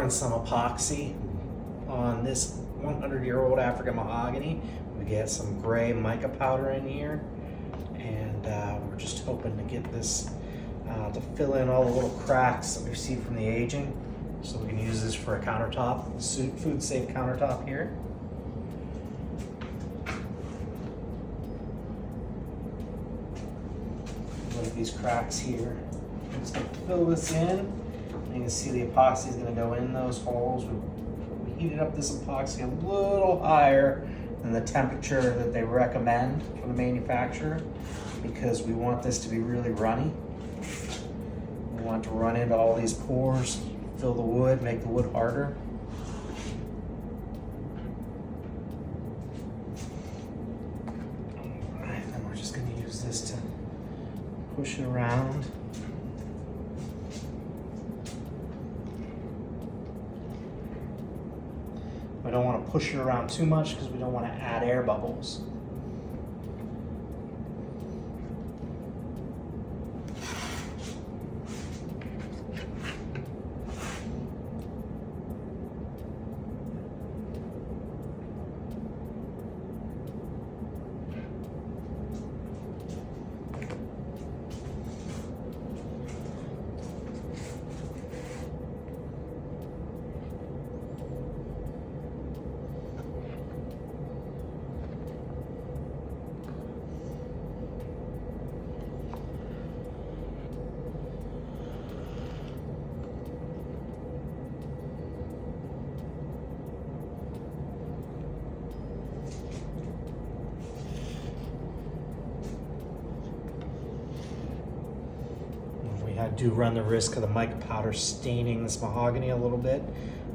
pouring some epoxy on this 100-year-old African mahogany. We get some gray mica powder in here, and we're just hoping to get this to fill in all the little cracks that we've seen from the aging, so we can use this for a countertop, food safe countertop here. Look at these cracks here. I'm just going to fill this in, and you can see the epoxy is going to go in those holes. We heated up this epoxy a little higher than the temperature that they recommend for the manufacturer, because we want this to be really runny. We want it to run into all these pores, fill the wood, make the wood harder. Alright, then we're just going to use this to push it around. We don't want to push it around too much because we don't want to add air bubbles. I do run the risk of the mica powder staining this mahogany a little bit,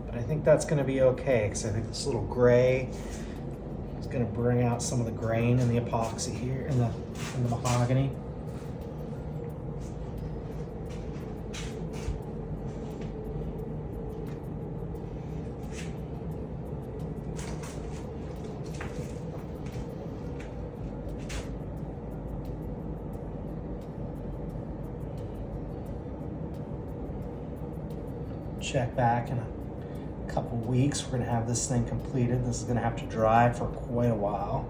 but I think that's going to be okay, because I think this little gray is going to bring out some of the grain in the epoxy here, in the mahogany. Check back in a couple weeks. We're going to have this thing completed. This is going to have to dry for quite a while.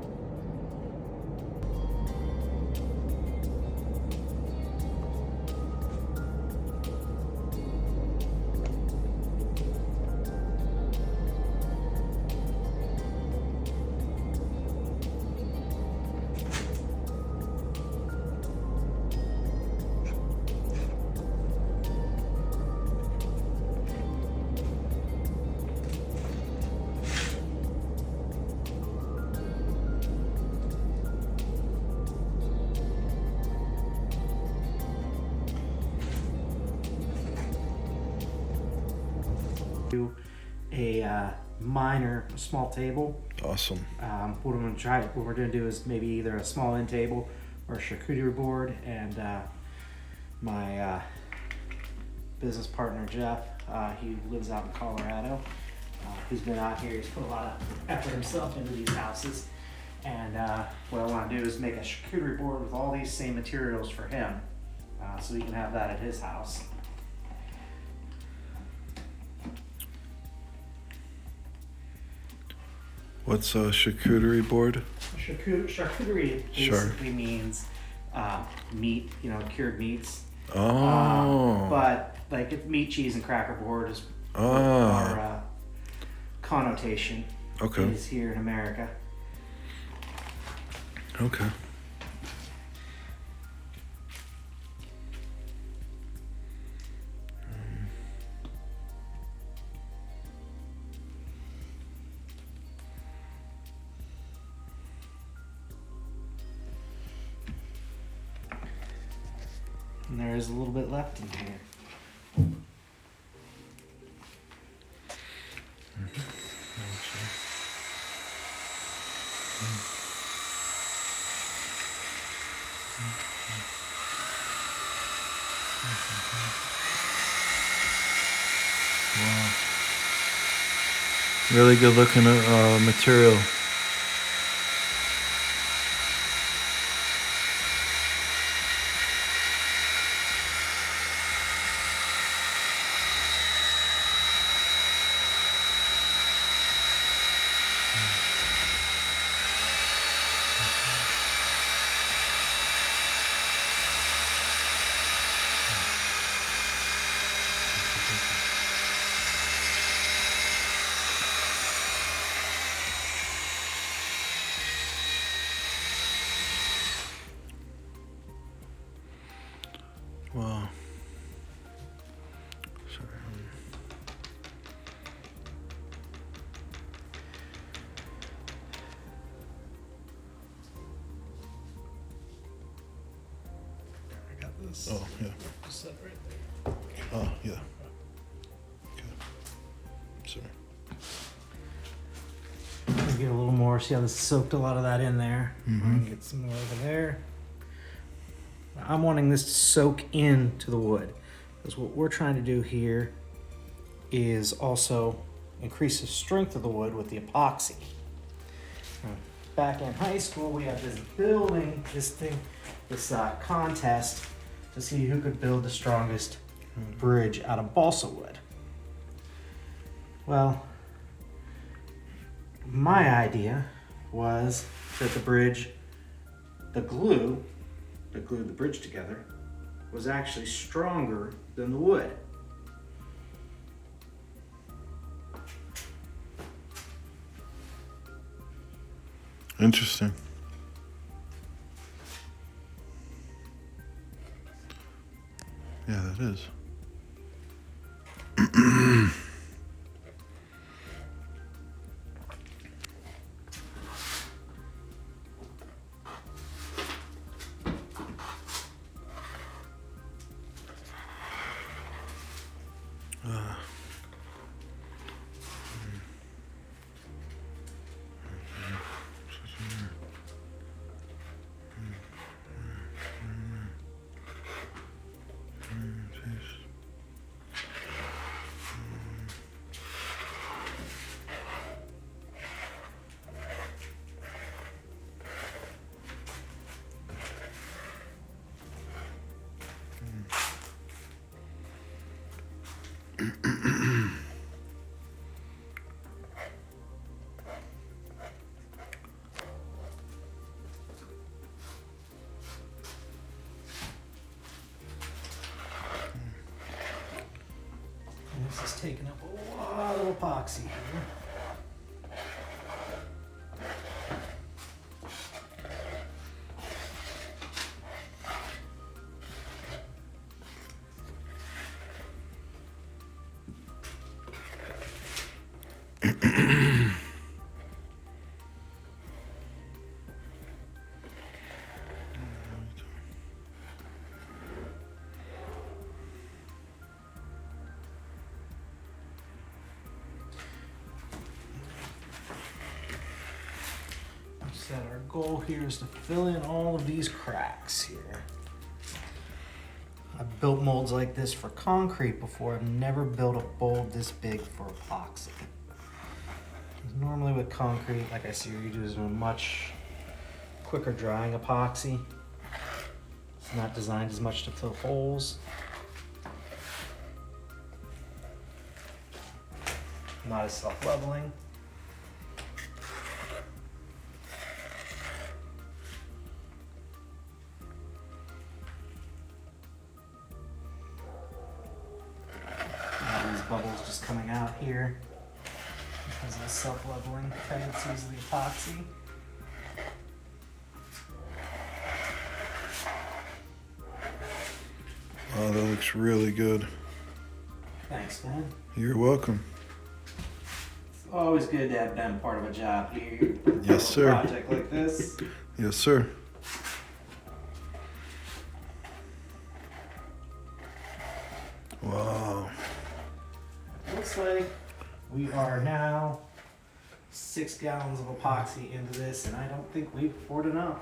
A minor, small table. Awesome. What we're gonna do is maybe either a small end table or a charcuterie board, and my business partner Jeff, he lives out in Colorado. He's been out here. He's put a lot of effort himself into these houses, and what I want to do is make a charcuterie board with all these same materials for him, so he can have that at his house. What's a charcuterie board? Charcuterie basically means meat, cured meats. Oh. But like it's meat, cheese, and cracker board is our connotation. Okay. Is here in America. Okay. And there is a little bit left in here. Wow. Really good looking material. Wow. Sorry. I got this. Oh, yeah. Just set right there. Oh, yeah. Okay. Sorry. Get a little more. See how this soaked a lot of that in there. Mhm. Get some more over there. I'm wanting this to soak into the wood, because what we're trying to do here is also increase the strength of the wood with the epoxy. Back in high school, we had this contest to see who could build the strongest bridge out of balsa wood. Well, my idea was that the glue that glued the bridge together was actually stronger than the wood. Interesting. Yeah, that is. And this is taking up a lot of epoxy here. Said our goal here is to fill in all of these cracks here. I've built molds like this for concrete before. I've never built a mold this big for epoxy. Normally with concrete, like I see you do, is a much quicker drying epoxy. It's not designed as much to fill holes. Not as self-leveling. Bubbles just coming out here because of the self-leveling tendencies of the epoxy. Oh, that looks really good. Thanks, man. You're welcome. It's always good to have been part of a job here. Yes, sir. A project like this. Yes, sir. Wow. Looks like we are now 6 gallons of epoxy into this, and I don't think we've poured enough.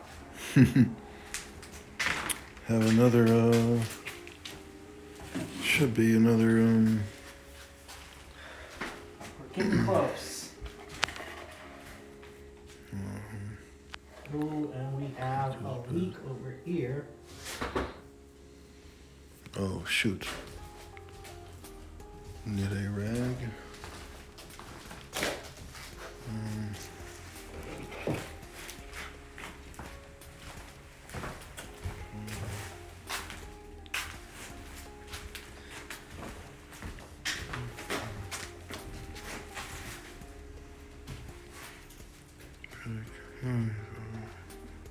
Have another, should be another, We're getting close. Ooh, and we have a leak over here. oh, shoot. Need a rag.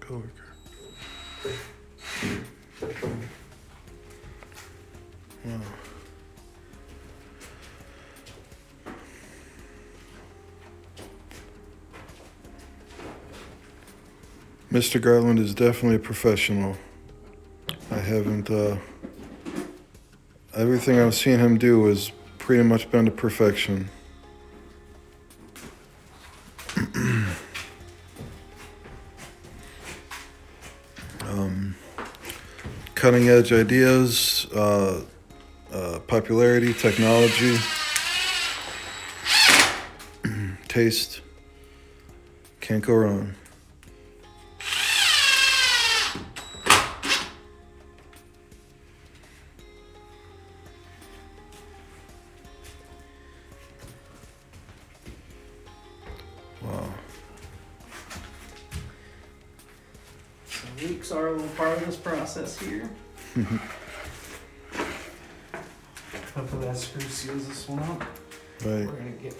Coworker. Mr. Garland is definitely a professional. I haven't, everything I've seen him do has pretty much been to perfection. Cutting edge ideas, popularity, technology, taste. Can't go wrong. Wow. So leaks are a little part of this process here. Hopefully that screw seals this one up. Right. We're gonna get.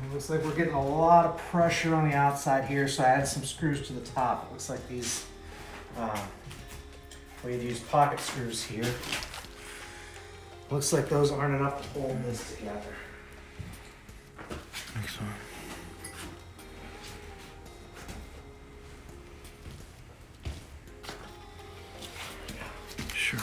It looks like we're getting a lot of pressure on the outside here, so I added some screws to the top. It looks like these, we had used pocket screws here. Looks like those aren't enough to hold this together. Excellent. Sure.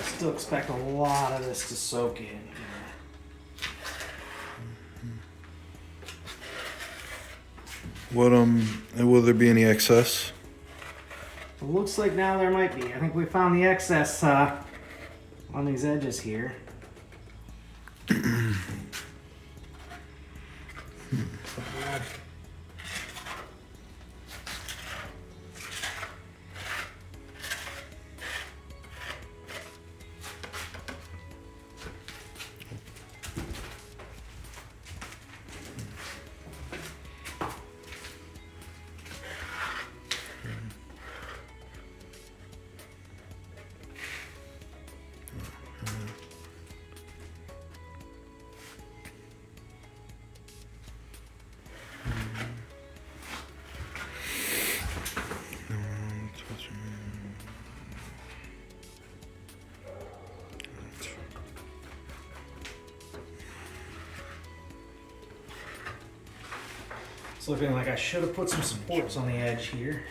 Still expect a lot of this to soak in. What will there be any excess? It looks like now there might be. I think we found the excess on these edges here. It's looking like I should have put some supports on the edge here.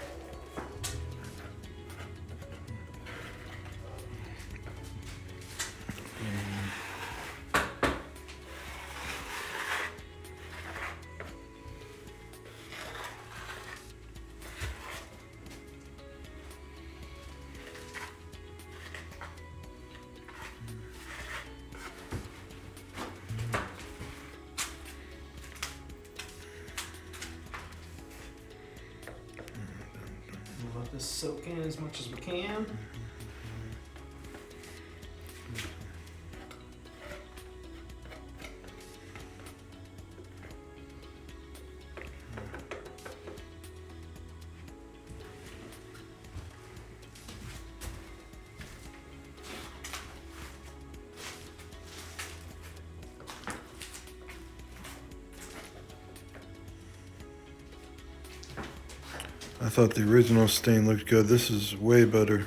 this soak in as much as we can. I thought the original stain looked good. This is way better.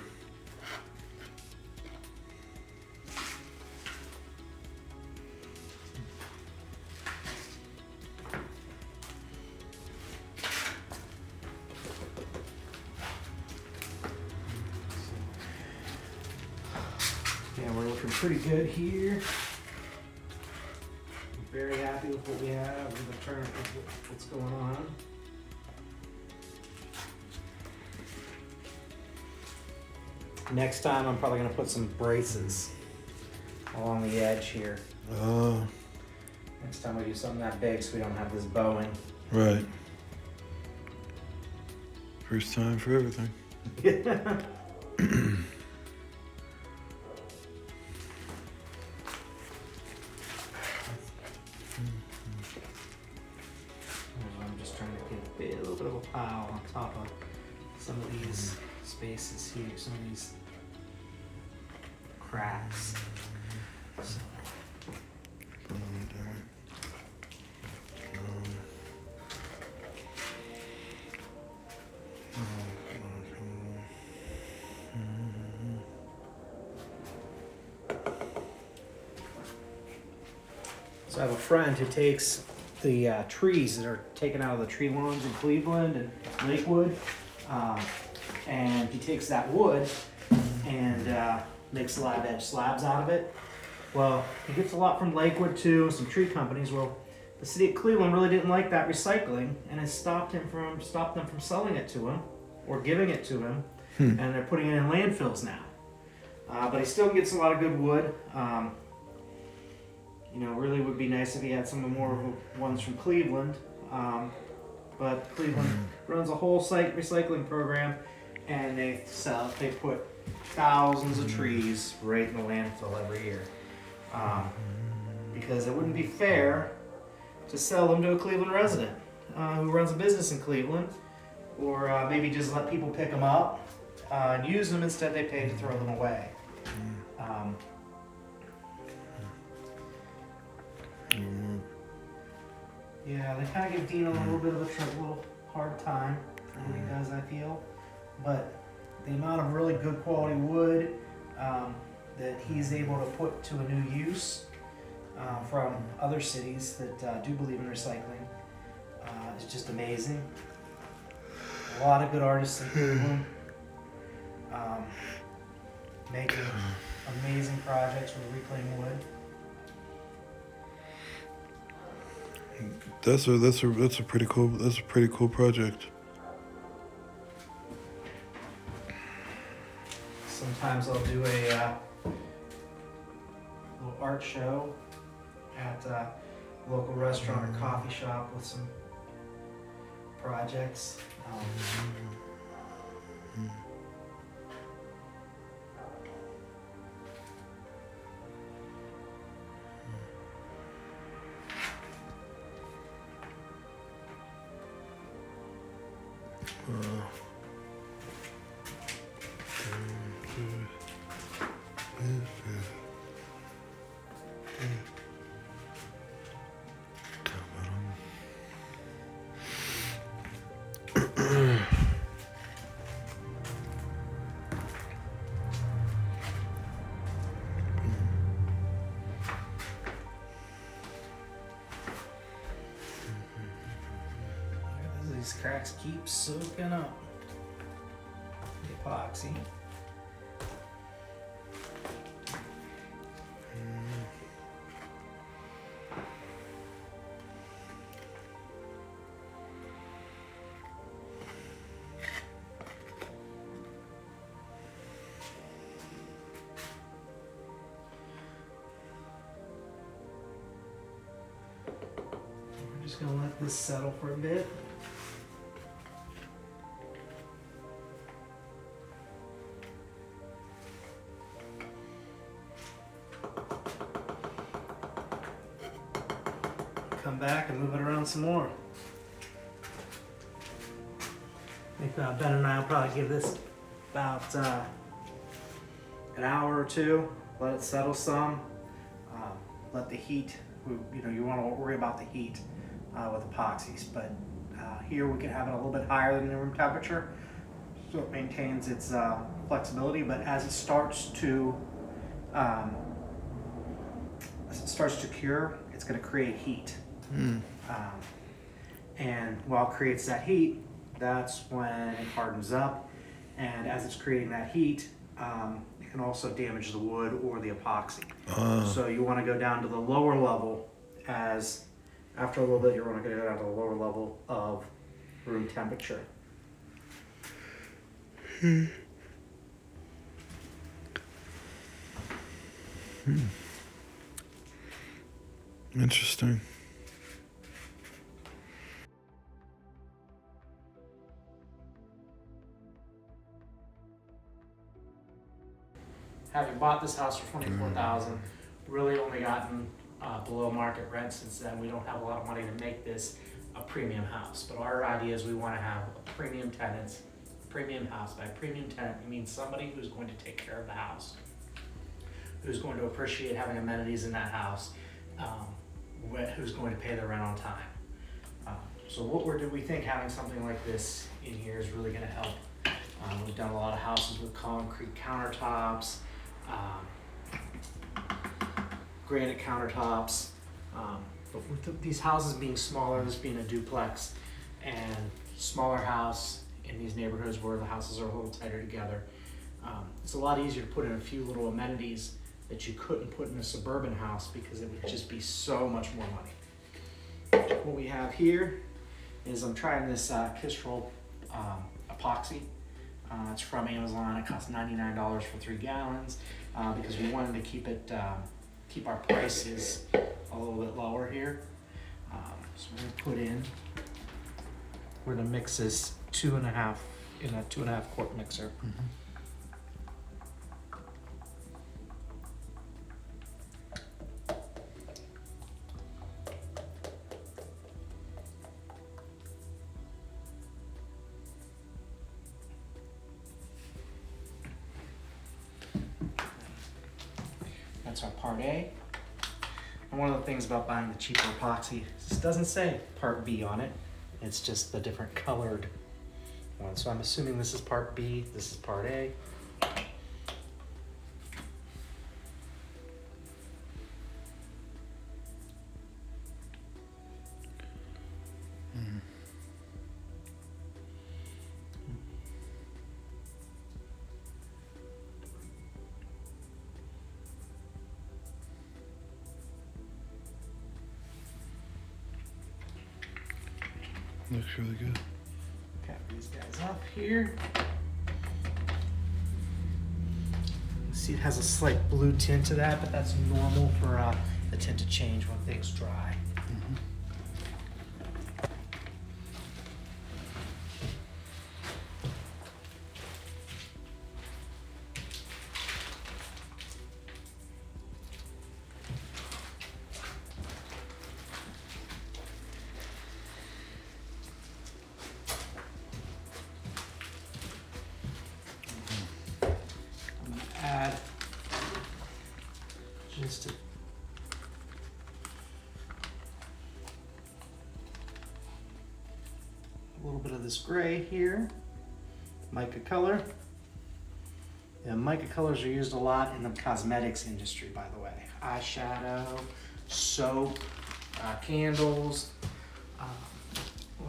Yeah, we're looking pretty good here. I'm very happy with what we have with the turn, with what's going on. Next time, I'm probably gonna put some braces along the edge here. Oh, Next time we do something that big, so we don't have this bowing. right. First time for everything. I'm just trying to get a little bit of a pile on top of some of these spaces here, some of these cracks. So, So I have a friend who takes the trees that are taken out of the tree lawns in Cleveland and Lakewood, and he takes that wood and makes slab edge slabs out of it. Well, he gets a lot from Lakewood too, some tree companies. Well, the city of Cleveland really didn't like that recycling, and has stopped them from selling it to him or giving it to him, and they're putting it in landfills now. But he still gets a lot of good wood. You know, really would be nice if he had some more ones from Cleveland. But Cleveland runs a whole site recycling program, and they put thousands of trees right in the landfill every year. Because it wouldn't be fair to sell them to a Cleveland resident who runs a business in Cleveland, or maybe just let people pick them up and use them. Instead, they pay to throw them away. Yeah, they kind of give Dean a little bit of a little hard time for what he does, I feel. But the amount of really good quality wood that he's able to put to a new use from other cities that do believe in recycling is just amazing. A lot of good artists in Cleveland making amazing projects with reclaimed wood. That's a pretty cool project. Sometimes I'll do a little art show at a local restaurant or coffee shop with some projects. These cracks keep soaking up the epoxy. We're just gonna let this settle for a bit. come back and move it around some more. I think Ben and I will probably give this about an hour or two, let it settle some, let the heat, you want to worry about the heat with epoxies, but here we can have it a little bit higher than the room temperature, so it maintains its flexibility, but as it starts to cure, it's going to create heat. And while it creates that heat, that's when it hardens up, and as it's creating that heat, it can also damage the wood or the epoxy. So you want to go down to the lower level, as after a little bit you want to go down to the lower level of room temperature. Interesting. Having bought this house for $24,000, really only gotten below market rent since then. We don't have a lot of money to make this a premium house, but our idea is we want to have a premium tenants, premium house. By premium tenant, it means somebody who's going to take care of the house, who's going to appreciate having amenities in that house, who's going to pay their rent on time. So we think having something like this in here is really going to help. We've done a lot of houses with concrete countertops, granite countertops, but with these houses being smaller, this being a duplex, and smaller house in these neighborhoods where the houses are a little tighter together, it's a lot easier to put in a few little amenities that you couldn't put in a suburban house because it would just be so much more money. What we have here is I'm trying this Kistrol epoxy. It's from Amazon. It costs $99 for 3 gallons because we wanted to keep our prices a little bit lower here. So we're gonna mix this 2.5 in a 2.5 quart mixer. That's our part A. And one of the things about buying the cheaper epoxy is it doesn't say part B on it. It's just the different colored one. So I'm assuming this is part B, this is part A. Looks really good. Cap these guys up here. See, it has a slight blue tint to that, but that's normal for the tint to change when things dry. Add just a little bit of this gray here, mica color. Yeah, mica colors are used a lot in the cosmetics industry, by the way. Eyeshadow, soap, candles, a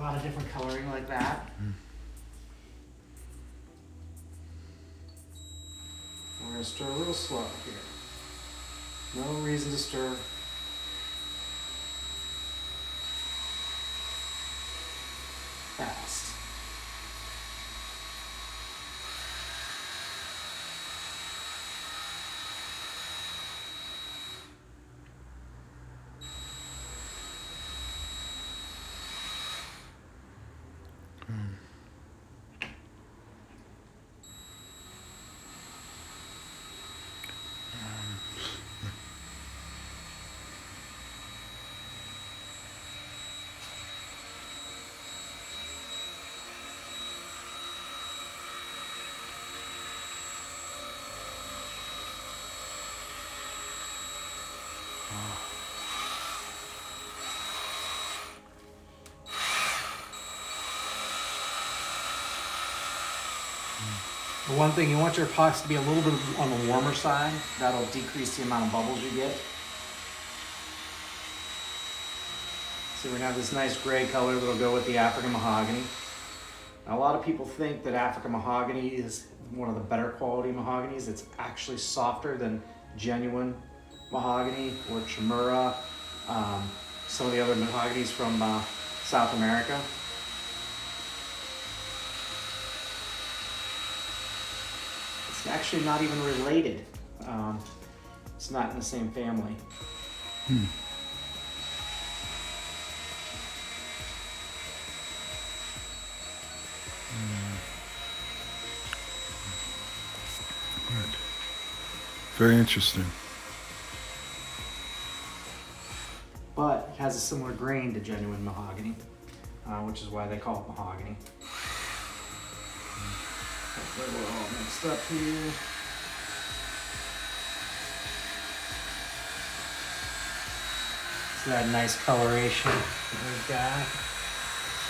lot of different coloring like that. We're going to stir a little slow here. No reason to stir. Fast. The one thing, you want your epoxy to be a little bit on the warmer side. That'll decrease the amount of bubbles you get. So we're gonna have this nice gray color that'll go with the African mahogany. Now, a lot of people think that African mahogany is one of the better quality mahoganies. It's actually softer than genuine mahogany or Chamura, some of the other mahoganies from South America. It's actually not even related. It's not in the same family. Right. Very interesting. But it has a similar grain to genuine mahogany, which is why they call it mahogany. Hopefully we're all mixed up here. So that nice coloration that we've got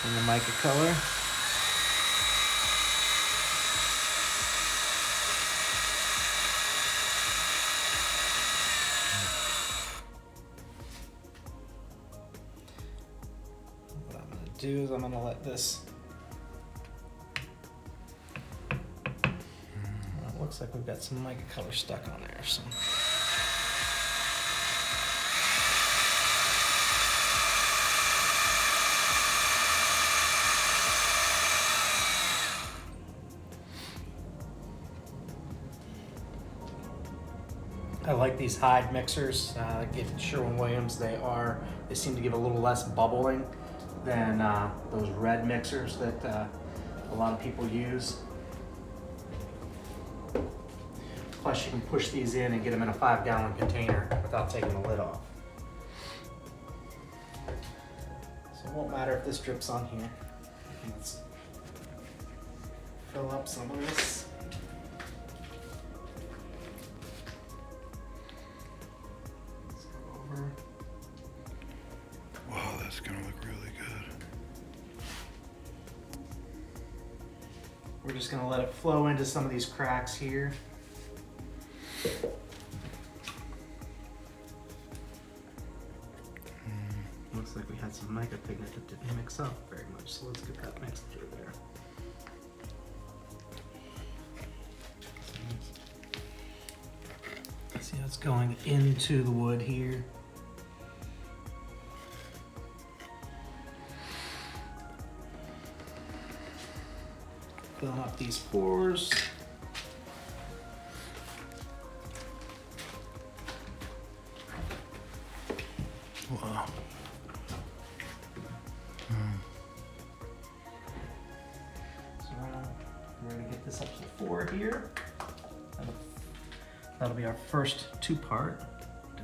in the mica color. What I'm going to do is I'm going to let this. It looks like we've got some mica color stuck on there. So. I like these Hyde mixers. Get Sherwin-Williams. They seem to give a little less bubbling than those red mixers that a lot of people use. Plus, you can push these in and get them in a 5-gallon container without taking the lid off. So it won't matter if this drips on here. Let's fill up some of this. Wow, that's gonna look really good. We're just gonna let it flow into some of these cracks here. Looks like we had some mica pigment that didn't mix up very much, so let's get that mixed through there. See how it's going into the wood here. Filling up these pores. Wow. So we're gonna get this up to 4 here. That'll be our first 2-part. Do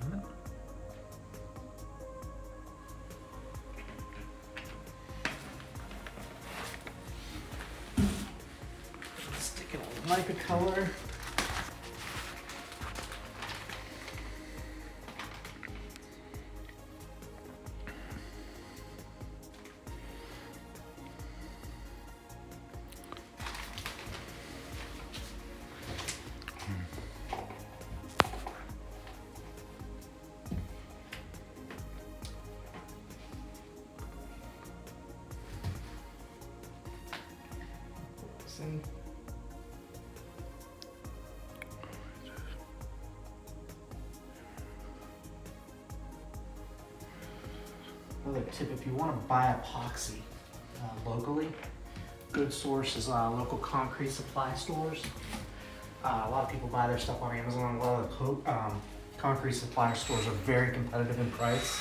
it. Stick it on the mica color. Another tip, if you want to buy epoxy locally, good source is local concrete supply stores. A lot of people buy their stuff on Amazon. A lot of the concrete supply stores are very competitive in price.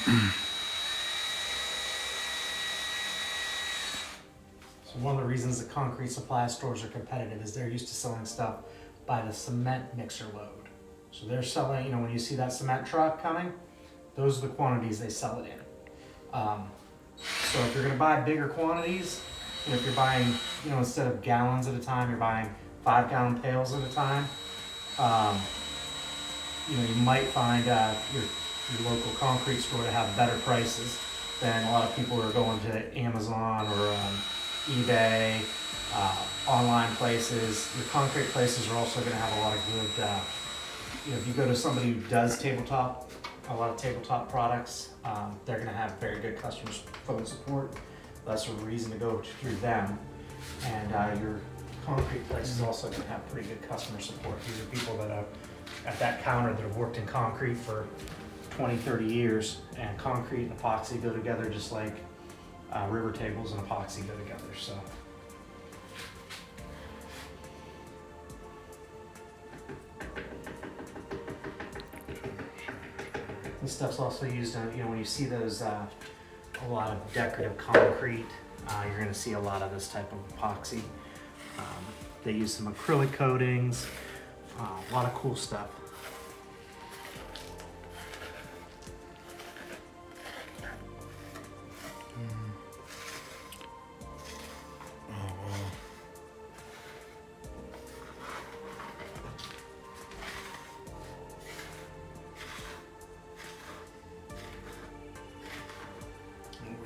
So one of the reasons the concrete supply stores are competitive is they're used to selling stuff by the cement mixer load. So they're selling, when you see that cement truck coming, those are the quantities they sell it in. So if you're gonna buy bigger quantities, if you're buying, instead of gallons at a time, you're buying 5-gallon pails at a time, you might find your local concrete store to have better prices than a lot of people who are going to Amazon or eBay, online places. Your concrete places are also gonna have a lot of good, if you go to somebody who does a lot of tabletop products, they're gonna have very good customer phone support. That's a reason to go through them. And your concrete place is also gonna have pretty good customer support. These are people that are at that counter that have worked in concrete for 20, 30 years, and concrete and epoxy go together just like river tables and epoxy go together. So. This stuff's also used on, when you see those, a lot of decorative concrete, you're gonna see a lot of this type of epoxy. They use some acrylic coatings, a lot of cool stuff.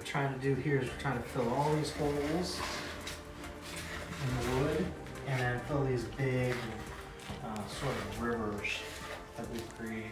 Trying to do here is we're trying to fill all these holes in the wood and then fill these big sort of rivers that we've created.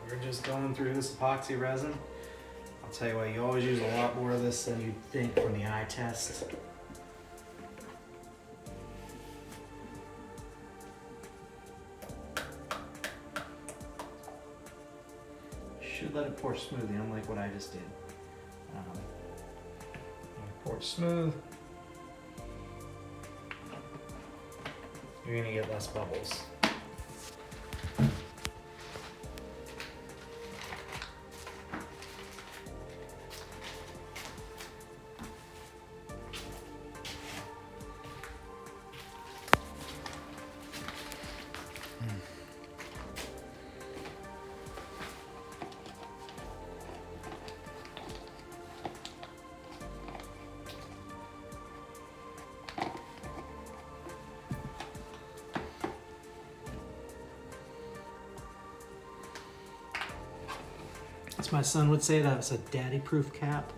We're just going through this epoxy resin. I'll tell you what, you always use a lot more of this than you'd think from the eye test. Should let it pour smoothly, unlike what I just did. Pour it smooth. You're gonna get less bubbles. As my son would say, that was a daddy-proof cap.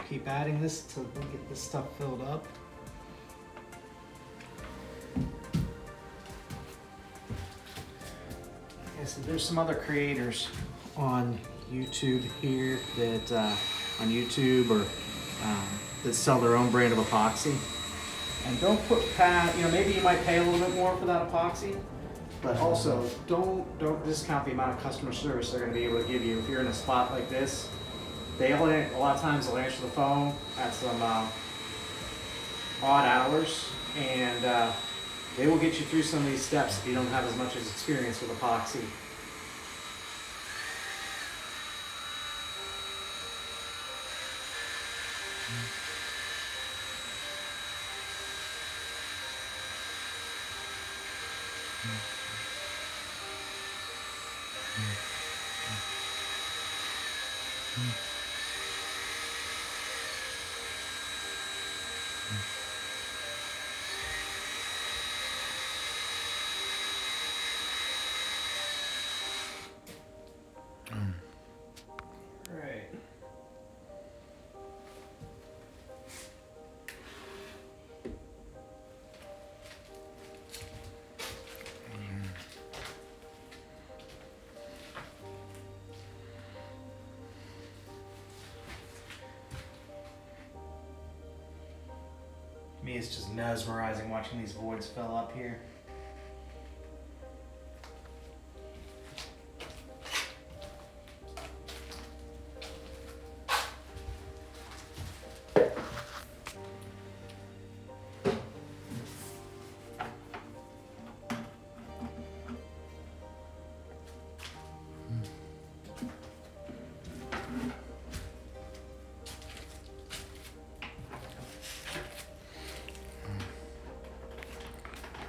Keep adding this till we get this stuff filled up. Okay, so there's some other creators on YouTube here that that sell their own brand of epoxy. And don't put maybe you might pay a little bit more for that epoxy, but also don't discount the amount of customer service they're going to be able to give you if you're in a spot like this. A lot of times they'll answer the phone at some odd hours, and they will get you through some of these steps if you don't have as much experience with epoxy. Right. Me, it's just mesmerizing watching these voids fill up here.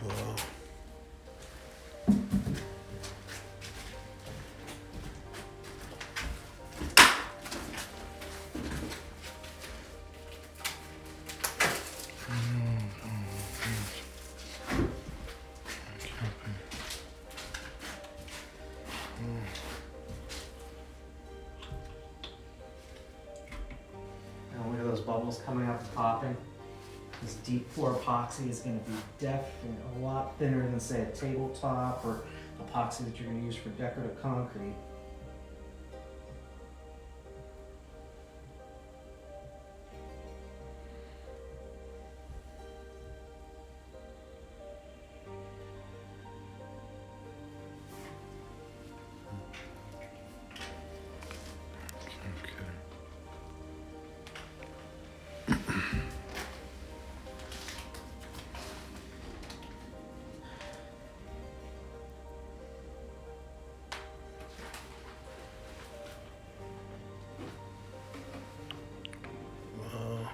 Wow. And look at those bubbles coming up and popping. This deep pour epoxy is going to be definitely a lot thinner than, say, a tabletop or epoxy that you're going to use for decorative concrete. Okay. Wow.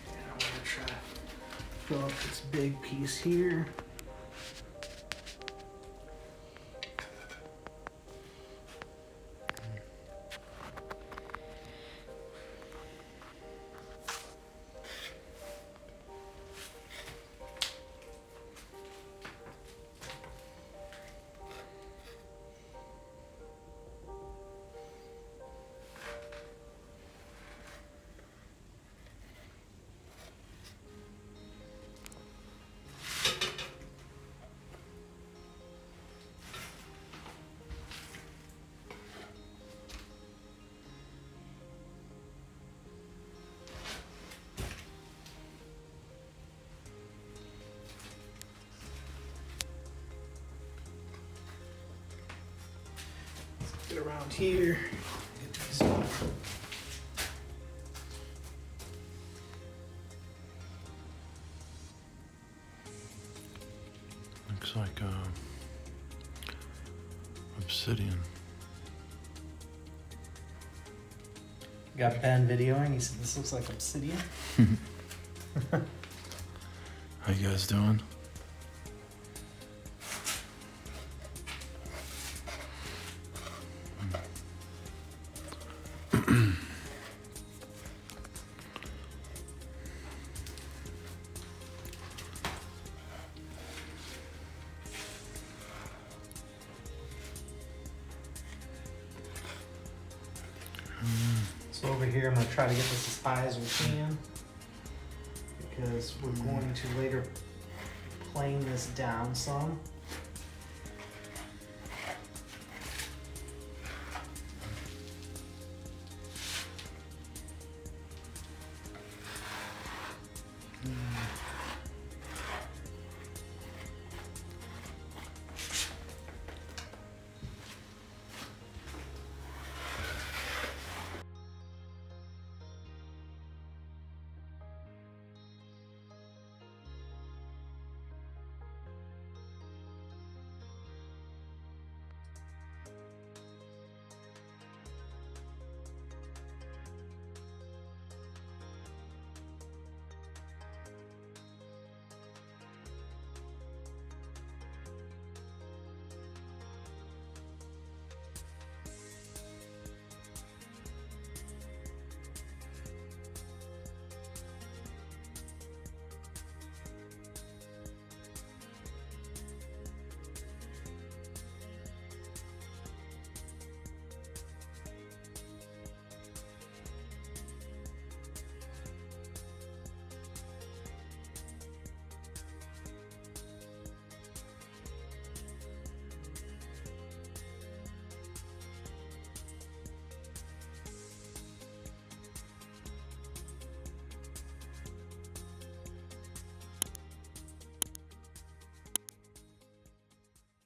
And I'm going to try to fill up this big piece here. Get around here. Get these off. Looks like obsidian. Got Ben videoing. He said this looks like obsidian. How you guys doing? So over here, I'm gonna try to get this as high as we can because we're going to later plane this down some.